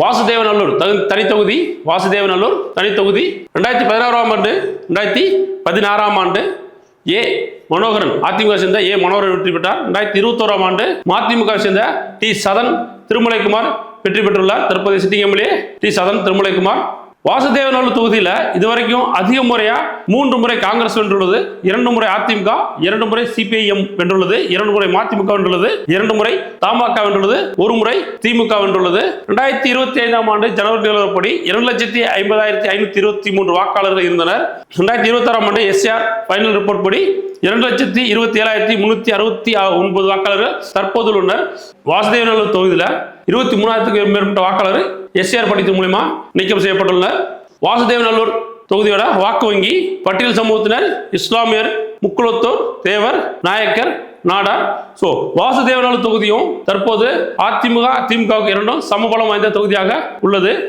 வாசுதேவநல்லூர் தனி தொகுதி வாசுதேவநல்லூர் தனி தொகுதி 2016ஆம் ஆண்டு 2016ஆம் ஆண்டு ஏ மனோகரன் அதிமுக சேர்ந்த ஏ மனோகரன் வெற்றி பெற்றார். 2021ஆம் ஆண்டு மதிமுக சேர்ந்த டி சதன் திருமலைக்குமார் வெற்றி பெற்றுள்ளார். தற்போதைய sitting MLA T Sadhan Thirumalaikumar. Vasudevanallur தொகுதியில் இதுவரைக்கும் அதிக முறையா 3 முறை காங்கிரஸ் வென்றுள்ளது, 2 முறை அதிமுக, 2 முறை சிபிஐஎம் வென்றுள்ளது, 2 முறை மதிமுக வென்றுள்ளது, 2 முறை தமாக வென்றுள்ளது, 1 முறை திமுக வென்றுள்ளது. 2025ஆம் ஆண்டு ஜனவரி நிலவரப்படி 2,50,523 வாக்காளர்கள் இருந்தனர். 2026ஆம் ஆண்டு எஸ்ஆர் ஃபைனல் ரிப்போர்ட் படி 2,27,369 வாக்காளர்கள் தற்போது உள்ளனர். வாசுதேவநல்லூர் தொகுதியில் 23,000க்கும் மேற்பட்ட வாக்காளர்கள் எஸ்ஆர் படித்தது மூலமா நீக்கம் செய்யப்பட்டுள்ளனர். வாசுதேவநல்லூர் தொகுதியோட வாக்கு வங்கி பட்டியல் சமூகத்தினர், இஸ்லாமியர், முக்குளத்தோர், தேவர், நாயக்கர், நாடார். வாசுதேவநல்லூர் தொகுதியும் தற்போது அதிமுக திமுகவுக்கு இரண்டும் சமபலம் வாய்ந்த தொகுதியாக உள்ளது.